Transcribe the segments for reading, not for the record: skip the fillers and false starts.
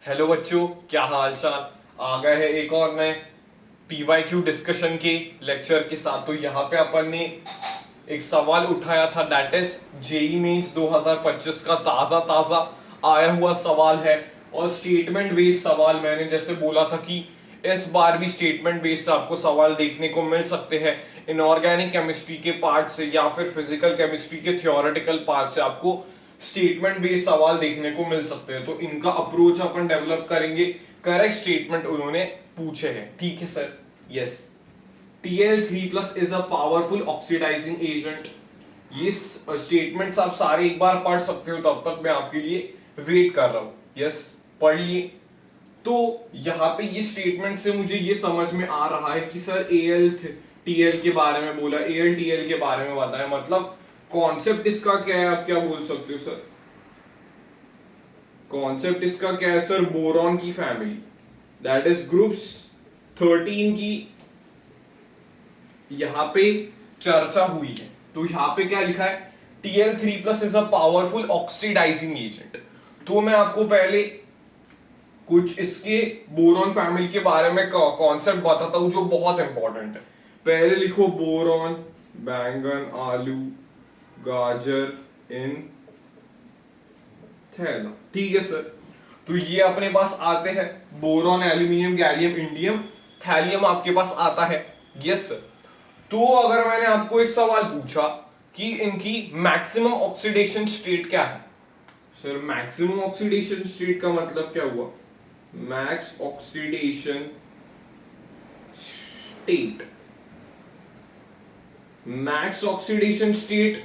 Hello बच्चों, क्या हाल चाल। आ गए हैं एक और नए पीवाईक्यू डिस्कशन के लेक्चर के साथ। तो यहाँ पे अपन ने एक सवाल उठाया था, दैट इज जेई मेंस 2025 का ताजा ताजा आया हुआ सवाल है। और स्टेटमेंट बेस्ड सवाल, मैंने जैसे बोला था कि इस बार भी स्टेटमेंट बेस्ड आपको सवाल देखने को मिल सकते हैं। इनऑर्गेनिक केमिस्ट्री के पार्ट से या फिर फिजिकल केमिस्ट्री के थियोरेटिकल पार्ट से आपको स्टेटमेंट बेस्ड सवाल देखने को मिल सकते हैं। तो इनका अप्रोच अपन डेवलप करेंगे। करेक्ट स्टेटमेंट उन्होंने पूछे हैं, ठीक है sir. Yes, Tl3+ is a powerful oxidizing agent। ये स्टेटमेंट्स आप सारे एक बार पढ़ सकते हो, तब तक मैं आपके लिए वेट कर रहा हूं। यस, पढ़ लिए। तो यहाँ पे ये स्टेटमेंट से मुझे ये समझ में आ रहा है कि सर Al के बारे में बोला, Al के बारे में बताया, मतलब कॉन्सेप्ट इसका क्या है, आप क्या बोल सकते हो सर? कॉन्सेप्ट इसका क्या है सर? बोरॉन की फैमिली, दैट इज ग्रुप्स 13 की यहाँ पे चर्चा हुई है। तो यहाँ पे क्या लिखा है? Tl3+ is a powerful oxidizing agent. तो मैं आपको पहले कुछ इसके बोरॉन फैमिली के बारे में कॉन्सेप्ट बताता हूं जो बहुत इंपॉर्टेंट है। पहले लिखो बोरॉन, बैंगन, आलू, गाजर इन थैला, ठीक है सर। तो ये अपने पास आते हैं boron, aluminium, gallium, indium, thallium आपके पास आता है। Yes sir. तो अगर मैंने आपको एक सवाल पूछा कि इनकी मैक्सिमम ऑक्सीडेशन स्टेट क्या है, सर मैक्सिमम ऑक्सीडेशन स्टेट का मतलब क्या हुआ? Max oxidation state. Max oxidation state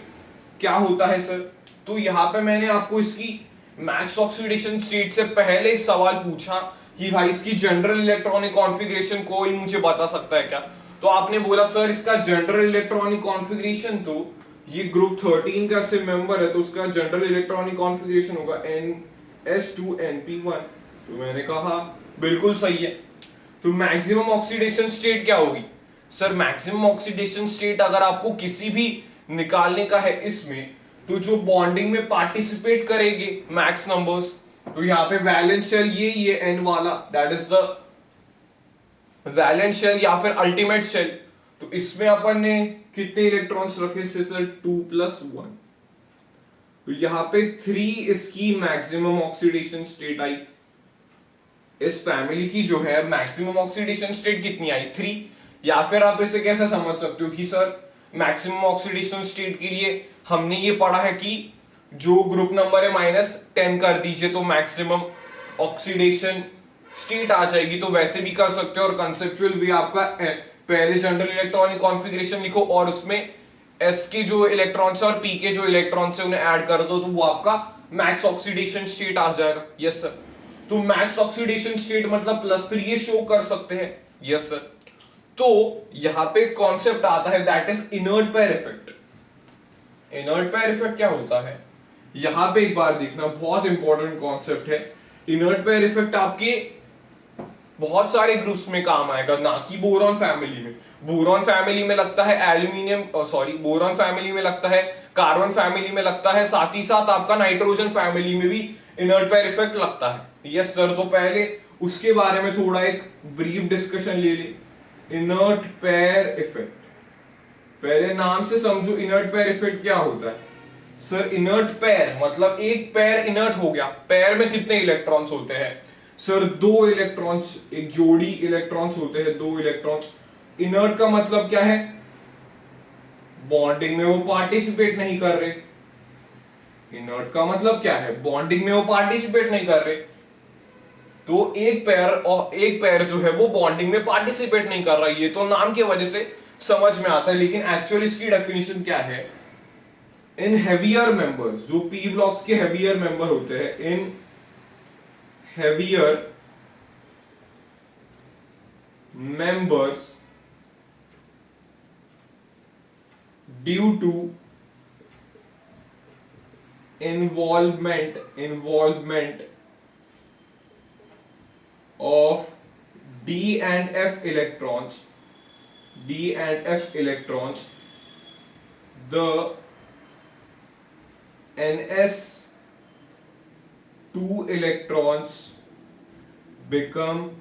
क्या होता है सर? तो यहां पे मैंने आपको इसकी मैक्स ऑक्सीडेशन स्टेट से पहले एक सवाल पूछा कि भाई इसकी जनरल इलेक्ट्रॉनिक कॉन्फ़िगरेशन कोई मुझे बता सकता है क्या? तो आपने बोला सर इसका जनरल इलेक्ट्रॉनिक कॉन्फ़िगरेशन, तो ये ग्रुप 13 का से मेंबर है, तो उसका जनरल इलेक्ट्रॉनिक कॉन्फ़िगरेशन होगा NS2np1। तो मैंने कहा बिल्कुल सही है। तो मैक्सिमम ऑक्सीडेशन स्टेट क्या होगी सर? मैक्सिमम ऑक्सीडेशन स्टेट अगर आपको किसी भी निकालने का है इसमें, तो जो बॉन्डिंग में पार्टिसिपेट करेंगे मैक्स नंबर्स, तो यहाँ पे वैलेंस शेल ये एन वाला, that is the valence shell या फिर अल्टीमेट शेल। तो इसमें अपन ने कितने इलेक्ट्रॉन्स रखे सर? 2+1। तो यहाँ पे 3 इसकी मैक्सिमम ऑक्सीडेशन स्टेट आई। इस फैमिली की जो है मैक्सिमम ऑक्सीडेशन स्टेट कितनी आई? 3। या फिर आप इसे कैसे समझ सकते हो कि सर मैक्सिमम ऑक्सीडेशन स्टेट के लिए हमने ये पढ़ा है कि जो ग्रुप नंबर है -10 कर दीजिए तो मैक्सिमम ऑक्सीडेशन स्टेट आ जाएगी। तो वैसे भी कर सकते हो, और कंसेप्चुअल भी आपका पहले जनरल इलेक्ट्रॉनिक कॉन्फ़िगरेशन लिखो और उसमें एस के जो इलेक्ट्रॉन्स है और पी के जो इलेक्ट्रॉन्स है उन्हें ऐड कर दो, तो वो आपका मैक्स ऑक्सीडेशन स्टेट आ जाएगा। Yes sir. तो मैक्स ऑक्सीडेशन स्टेट मतलब +3 ये शो कर सकते हैं। Yes sir. तो यहां पे कॉन्सेप्ट आता है that is inert pair effect. Inert pair effect क्या होता है? यहां पे एक बार देखना, बहुत इंपॉर्टेंट कॉन्सेप्ट है। इनर्ट पेयर इफेक्ट आपके बहुत सारे ग्रुप्स में काम आएगा, ना कि बोरॉन फैमिली में। बोरॉन फैमिली में लगता है एल्यूमिनियम, सॉरी बोरॉन फैमिली में लगता है, कार्बन फैमिली में लगता है, साथ ही साथ आपका नाइट्रोजन फैमिली में भी इनर्ट पेयर इफेक्ट लगता है। Yes sir. तो पहले उसके बारे में थोड़ा एक ब्रीफ डिस्कशन ले ले। इनर्ट पेयर इफेक्ट, पहले नाम से समझो इनर्ट पेयर इफेक्ट क्या होता है। सर इनर्ट पेयर मतलब एक पेयर इनर्ट हो गया। पेयर में कितने इलेक्ट्रॉन्स होते हैं सर? 2 इलेक्ट्रॉन्स, एक जोड़ी इलेक्ट्रॉन्स होते हैं, 2 इलेक्ट्रॉन्स। इनर्ट का मतलब क्या है? बॉन्डिंग में वो पार्टिसिपेट नहीं कर रहे। इनर्ट का मतलब क्या है? बॉन्डिंग में वो पार्टिसिपेट नहीं कर रहे। तो एक पेयर जो है वो बॉन्डिंग में पार्टिसिपेट नहीं कर रहा। ये तो नाम की वजह से समझ में आता है, लेकिन एक्चुअली इसकी डेफिनेशन क्या है? इन हेवियर मेंबर्स, जो पी ब्लॉक्स के हेवियर मेंबर होते हैं, इन heavier members due to involvement of D and F electrons, the NS2 electrons become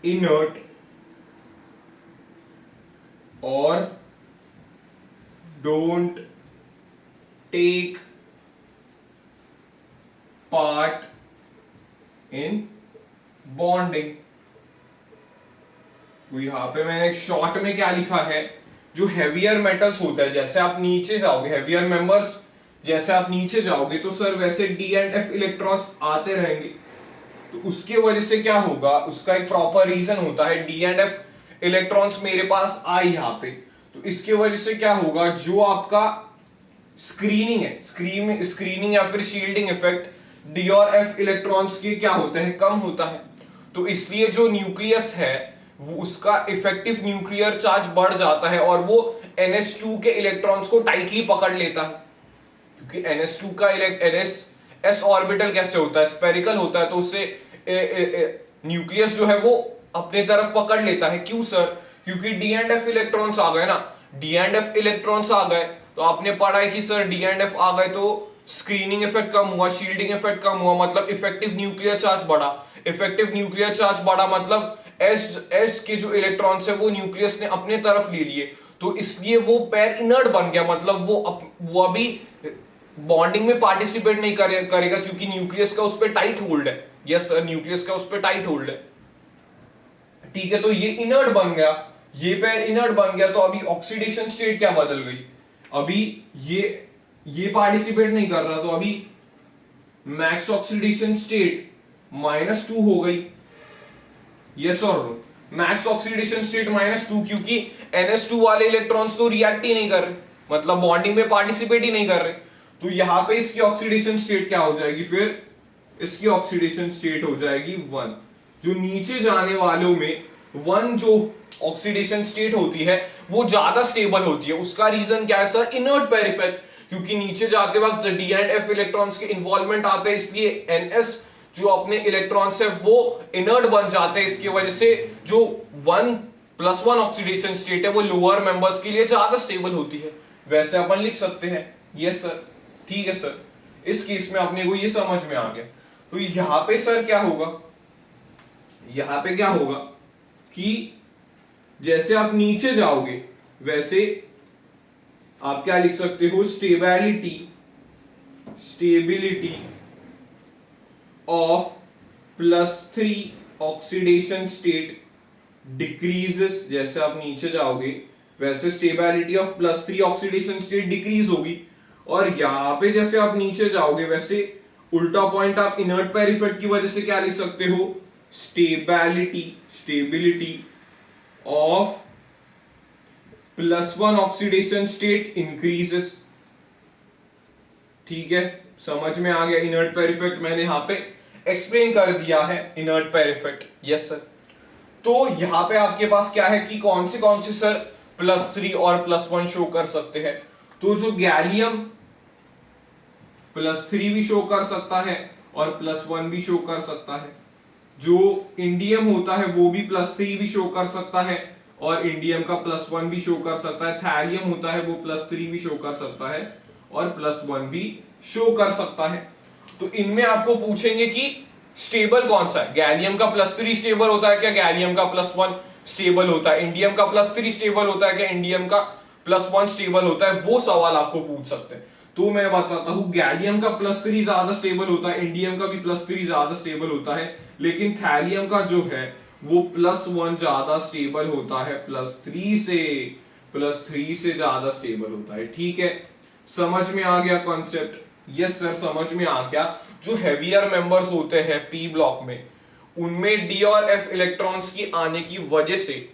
inert or don't take part in bonding। तो यहां पे मैंने शॉर्ट में क्या लिखा है, जो हेवियर मेटल्स होता है, जैसे आप नीचे जाओगे, हेवियर मेंबर्स जैसे आप नीचे जाओगे तो सर वैसे डी एंड एफ इलेक्ट्रॉन्स आते रहेंगे। तो उसके वजह से क्या होगा, उसका एक प्रॉपर रीजन होता है, डी एंड एफ इलेक्ट्रॉन्स मेरे पास आए यहां पे, तो इसके वजह से क्या होगा, जो आपका स्क्रीनिंग है, स्क्रीनिंग या फिर शील्डिंग इफेक्ट डी और एफ इलेक्ट्रॉन्स के क्या होता है, कम होता है। तो इसलिए जो न्यूक्लियस है वो उसका इफेक्टिव न्यूक्लियर चार्ज बढ़ जाता है और वो NS2 के इलेक्ट्रॉन्स को टाइटली पकड़ लेता है, क्योंकि NS2 का NS ऑर्बिटल कैसे होता है, स्फेरिकल होता है, तो उससे न्यूक्लियस जो है वो अपने तरफ पकड़ लेता है। क्यों सर, क्योंकि डी एंड एफ इलेक्ट्रॉन्स आ गए ना, डी एंड एफ इलेक्ट्रॉन्स आ गए, तो आपने पढ़ा है कि सर डी एंड एफ आ गए तो स्क्रीनिंग इफेक्ट कम हुआ, शील्डिंग इफेक्ट कम हुआ, मतलब इफेक्टिव न्यूक्लियर चार्ज बढ़ा। इफेक्टिव न्यूक्लियर चार्ज बढ़ा मतलब एस के जो इलेक्ट्रॉन्स है वो न्यूक्लियस ने अपने तरफ ले लिए, तो इसलिए वो पैर इनर्ट बन गया, मतलब वो अभी बॉन्डिंग में पार्टिसिपेट नहीं करेगा क्योंकि न्यूक्लियस का उस पर टाइट होल्ड है। यस सर, न्यूक्लियस का उस पर टाइट होल्ड है, ठीक है। तो ये इनर्ट बन गया, ये पैर इनर्ट बन गया, तो अभी ऑक्सीडेशन स्टेट क्या बदल गई, अभी ये पार्टिसिपेट नहीं कर रहा, तो अभी मैक्स ऑक्सीडेशन स्टेट -2 हो गई। यस और नो, मैक्स ऑक्सीडेशन स्टेट -2, क्योंकि NS2 वाले इलेक्ट्रॉन्स तो रिएक्ट ही नहीं कर रहे, मतलब बॉन्डिंग में पार्टिसिपेट ही नहीं कर रहे, तो यहां पे इसकी ऑक्सीडेशन स्टेट क्या हो जाएगी, फिर इसकी ऑक्सीडेशन स्टेट हो जाएगी 1। जो नीचे जाने वालों में 1 जो ऑक्सीडेशन स्टेट होती है वो ज्यादा स्टेबल होती है। उसका रीजन क्या है सर, इनर्ट पेयर इफेक्ट, क्योंकि नीचे जाते वक्त डी एंड एफ इलेक्ट्रॉन्स के इन्वॉल्वमेंट आते हैं, इसलिए NS जो अपने इलेक्ट्रॉन्स है वो इनर्ट बन जाते हैं। इसकी वजह से जो 1+1 ऑक्सीडेशन स्टेट है वो लोअर मेंबर्स के लिए ज्यादा स्टेबल होती है, वैसे अपन लिख सकते हैं। यस सर, ठीक है सर, इस केस में अपने को ये समझ में आ गया। तो यहां पे सर क्या होगा, यहां पे क्या होगा कि जैसे आप नीचे जाओगे वैसे आप क्या लिख सकते हो, stability of +3 oxidation state decreases. जैसे आप नीचे जाओगे वैसे stability of +3 oxidation state decrease होगी, और यहां पे जैसे आप नीचे जाओगे वैसे उल्टा पॉइंट आप इनर्ट पेयर इफेक्ट की वजह से क्या लिख सकते हो, stability of +1 oxidation state increases. ठीक है, समझ में आ गया, इनर्ट पेयर इफेक्ट मैंने यहां पे एक्सप्लेन कर दिया है, inert pair effect. Yes sir, तो यहां पे आपके पास क्या है कि कौन से सर +3 और +1 शो कर सकते हैं। तो जो गैलियम +3 भी शो कर सकता है और +1 भी शो कर सकता है। जो इंडियम होता है वो भी +3 भी शो कर सकता है और इंडियम का +1 भी शो कर सकता है। थैलियम होता है वो +3 भी शो कर सकता है और +1 भी शो कर सकता है। तो इनमें आपको पूछेंगे कि स्टेबल कौन सा है, गैलियम का +3 स्टेबल होता है क्या, गैलियम का +1 स्टेबल होता है, इंडियम का +3 स्टेबल होता है क्या, इंडियम का +1 स्टेबल होता है, वो सवाल आपको पूछ सकते हैं। तो मैं बताता हूं, गैलियम का +3 ज्यादा स्टेबल होता है, इंडियम का भी +3 ज्यादा स्टेबल होता है, लेकिन थैलियम का जो है वो +1 ज्यादा स्टेबल होता है, +3 से ज्यादा स्टेबल होता है। ठीक है, समझ में आ गया कॉन्सेप्ट। यस सर, समझ में आ गया। जो हेवियर मेंबर्स होते हैं पी ब्लॉक में, उनमें डी और एफ इलेक्ट्रॉन्स की आने की वजह से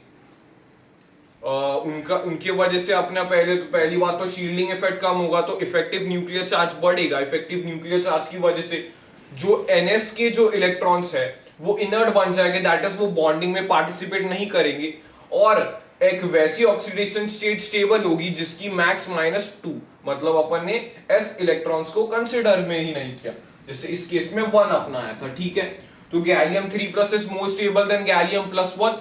उनके वजह से अपना पहली बात तो शील्डिंग इफेक्ट कम होगा, तो इफेक्टिव न्यूक्लियर चार्ज बढ़ेगा। इफेक्टिव न्यूक्लियर चार्ज की वजह से जो NS के जो इलेक्ट्रॉन्स है वो इनर्ट बन जाएंगे, दैट इज वो बॉन्डिंग में पार्टिसिपेट नहीं करेंगे, और एक वैसी ऑक्सीडेशन स्टेट स्टेबल होगी जिसकी मैक्स -2, मतलब अपन ने S इलेक्ट्रॉन्स को कंसिडर में ही नहीं किया, जैसे इस केस में 1 अपनाया था। ठीक है, तो gallium 3+ is more stable then gallium +1,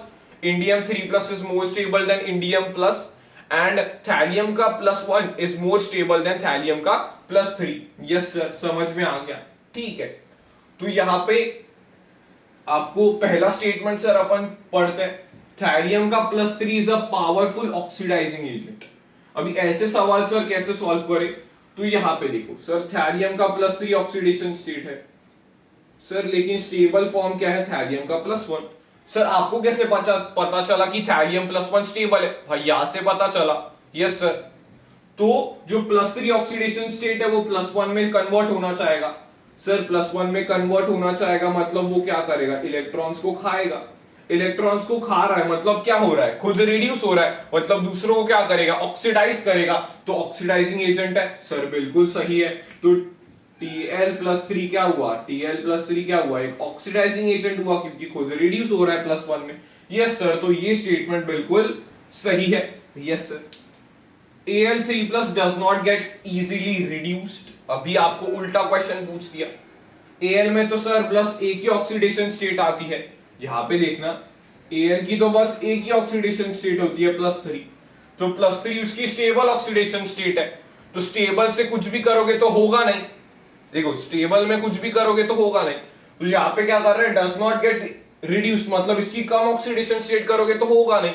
indium 3+ is more stable than indium plus, and thallium का +1 is more stable than thallium का +3। यस सर, समझ में आ गया। ठीक है, तो यहाँ पे आपको पहला स्टेटमेंट सर अपन पढ़ते हैं, थैलियम का +3 is a powerful oxidizing agent. अभी ऐसे सवाल सर कैसे सॉल्व करें, तो यहां पे देखो सर, थैलियम का +3 ऑक्सीडेशन स्टेट है सर, लेकिन स्टेबल फॉर्म क्या है, थैलियम का +1। सर आपको कैसे पता चला कि थैलियम +1 स्टेबल है, भाई यहां से पता चला। यस सर, तो जो +3 ऑक्सीडेशन स्टेट है वो +1 में कन्वर्ट होना चाहेगा सर, +1 में कन्वर्ट होना चाहेगा मतलब वो क्या करेगा, इलेक्ट्रॉन्स को खाएगा। इलेक्ट्रॉन्स को खा रहा है मतलब क्या हो रहा है, खुद रिड्यूस हो रहा है, मतलब दूसरों को क्या करेगा, ऑक्सीडाइज करेगा, तो ऑक्सीडाइजिंग एजेंट है सर, बिल्कुल सही है। तो Tl+3 क्या हुआ, Tl+3 क्या हुआ, एक ऑक्सीडाइजिंग एजेंट हुआ क्योंकि खुद रिड्यूस हो रहा है +1 में। यस सर, तो ये स्टेटमेंट बिल्कुल सही है। Yes sir, Al3+ does not get easily reduced। अभी आपको उल्टा क्वेश्चन पूछ दिया, Al में तो सर प्लस एक ही ऑक्सीडेशन स्टेट आती है, यहां पे देखना Al की तो बस एक ही ऑक्सीडेशन स्टेट होती है +3, तो +3 उसकी स्टेबल ऑक्सीडेशन स्टेट है, तो स्टेबल से कुछ भी करोगे तो होगा नहीं। देखो स्टेबल में कुछ भी करोगे तो होगा नहीं, तो यहाँ पे क्या कर रहे हैं, डज नॉट गेट रिड्यूस, मतलब इसकी कम ऑक्सीडेशन स्टेट करोगे तो होगा नहीं,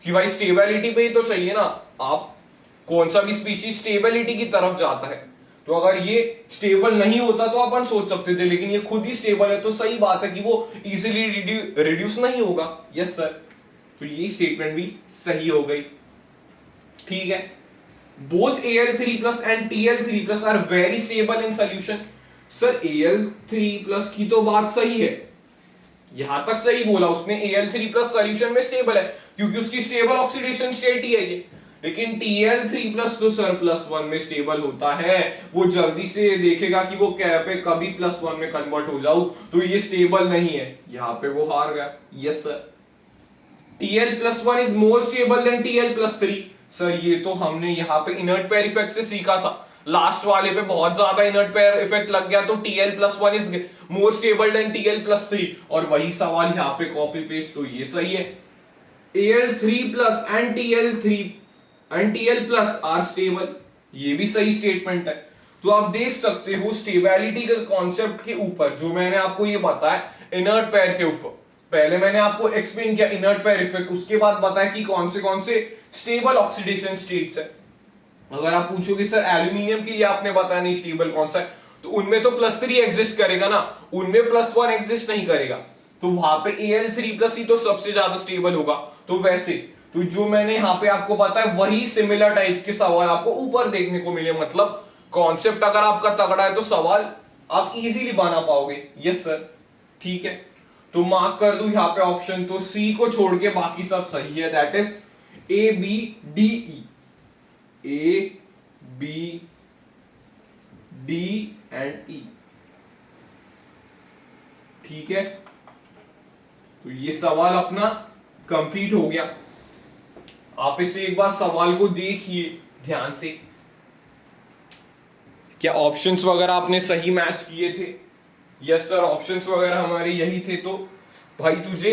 कि भाई स्टेबिलिटी पे ही तो चाहिए ना, आप कौन सा भी स्पीशीज स्टेबिलिटी की तरफ जाता है, तो अगर ये स्टेबल नहीं होता तो अपन सोच सकते थे, लेकिन ये खुद ही स्टेबल है, तो सही बात है कि वो इजीली रिड्यूस नहीं होगा। यस सर, तो ये स्टेटमेंट भी सही हो गई। ठीक है, both Al3+ and Tl3+ are very stable in solution। Sir Al3+ की तो बात सही है, यहां तक सही बोला उसने, Al3+ सॉल्यूशन में स्टेबल है क्योंकि उसकी स्टेबल ऑक्सीडेशन स्टेट ही है ये, लेकिन Tl3+ तो सर +1 में स्टेबल होता है, वो जल्दी से देखेगा कि वो क्या पे कभी +1 में कन्वर्ट हो जाऊं, तो ये स्टेबल नहीं है, यहां पे वो हार गया। Yes sir, Tl+1 is more stable then Tl+3। Sir ये तो हमने यहाँ पे इनर्ट पेयर इफेक्ट से सीखा था, लास्ट वाले पे बहुत ज्यादा इनर्ट पेयर इफेक्ट लग गया, तो Tl+1 is more stable then Tl+3, और वही सवाल यहाँ पे कॉपी पेस्ट, तो ये सही है। Al3+ and Tl+ are stable, ये भी सही स्टेटमेंट है। तो आप देख सकते हो स्टेबिलिटी के कॉन्सेप्ट के ऊपर जो मैंने आपको ये बताया इनर्ट पेयर के ऊपर, पहले मैंने आपको एक्सप्लेन किया इनर्ट पेयर इफेक्ट, उसके बाद बताया कि कौन से स्टेबल ऑक्सीडेशन स्टेट्स है। अगर आप पूछोगे सर एल्यूमिनियम के लिए आपने बताया नहीं स्टेबल कौन सा है, तो उनमें तो +3 एग्जिस्ट करेगा ना, उनमें +1 एग्जिस्ट नहीं करेगा, तो वहां पे Al3+ ही तो सबसे ज्यादा स्टेबल होगा। तो वैसे तो जो मैंने यहाँ पे आपको बताया वही सिमिलर टाइप के सवाल आपको ऊपर देखने को मिले, मतलब कॉन्सेप्ट अगर आपका तगड़ा है तो सवाल आप इजीली बना पाओगे। यस सर, ठीक है, तो मार्क कर दूं यहाँ पे ऑप्शन, तो सी को छोड़ के बाकी सब सही है, that is A B D E, A B D E। ठीक है, तो ये सवाल अपना कंप्लीट हो गया। आप इसे एक बार सवाल को देखिए ध्यान से, क्या ऑप्शंस वगैरह आपने सही मैच किए थे। यस सर, ऑप्शंस वगैरह हमारे यही थे, तो भाई तुझे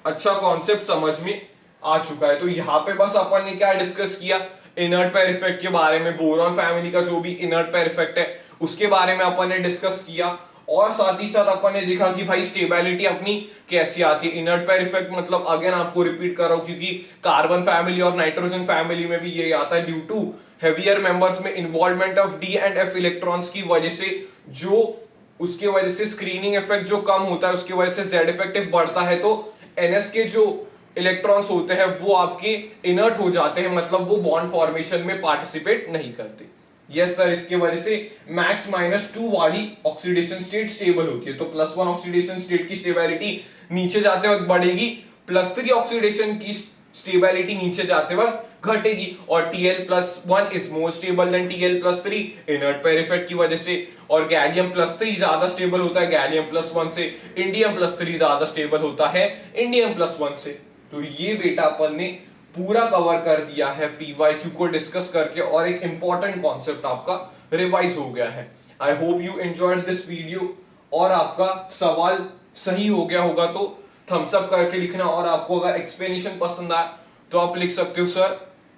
अच्छा कॉन्सेप्ट समझ में आ चुका है। तो यहाँ पे बस अपन ने क्या डिस्कस किया, इनर्ट पेयर इफेक्ट के बारे में, बोरॉन फैमिली का जो भी इनर्ट पेयर इफेक्ट है उसके बारे में अपन ने डिस्कस किया, और साथ ही साथ अपन ने देखा कि भाई स्टेबिलिटी अपनी कैसी आती है। इनर्ट पेयर इफेक्ट मतलब अगेन आपको रिपीट कर रहा हूं क्योंकि कार्बन फैमिली और नाइट्रोजन फैमिली में भी ये आता है, ड्यू टू हेवियर मेंबर्स में involvement of D and F electrons की वजह से, जो उसके वजह से स्क्रीनिंग इफेक्ट जो कम होता है उसकी वजह से जेड इफेक्टिव बढ़ता है, तो एनएस के जो इलेक्ट्रॉन्स होते हैं वो आपके इनर्ट हो जाते हैं, मतलब वो बॉन्ड फॉर्मेशन में पार्टिसिपेट नहीं करते। यस सर, इसके वजह से मैक्स -2 वाली ऑक्सीडेशन स्टेट स्टेबल होती है, तो +1 ऑक्सीडेशन स्टेट की स्टेबिलिटी नीचे जाते वक्त बढ़ेगी, +3 ऑक्सीडेशन की स्टेबिलिटी नीचे जाते वक्त घटेगी, और Tl+1 is more stable then Tl+3 inert pair effect की वजह से, और गैलियम+3 ज्यादा स्टेबल होता है गैलियम+1 से, इंडियम+3 ज्यादा स्टेबल होता है इंडियम+1 से। तो ये बेटा अपन ने पूरा कवर कर दिया है PYQ को डिस्कस करके, और एक इंपॉर्टेंट कॉन्सेप्ट आपका रिवाइज हो गया है। I hope you enjoyed this video, और आपका सवाल सही हो गया होगा तो थम्स अप करके लिखना, और आपको अगर एक्सप्लेनेशन पसंद आया तो आप लिख सकते हो सर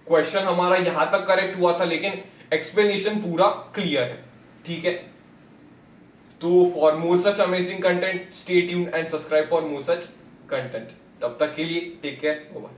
क्वेश्चन हमारा यहां तक करेक्ट हुआ था लेकिन एक्सप्लेनेशन पूरा क्लियर है। ठीक है, तो for more such amazing content stay tuned and subscribe for more such content. तब तक के लिए टेक केयर, बाय.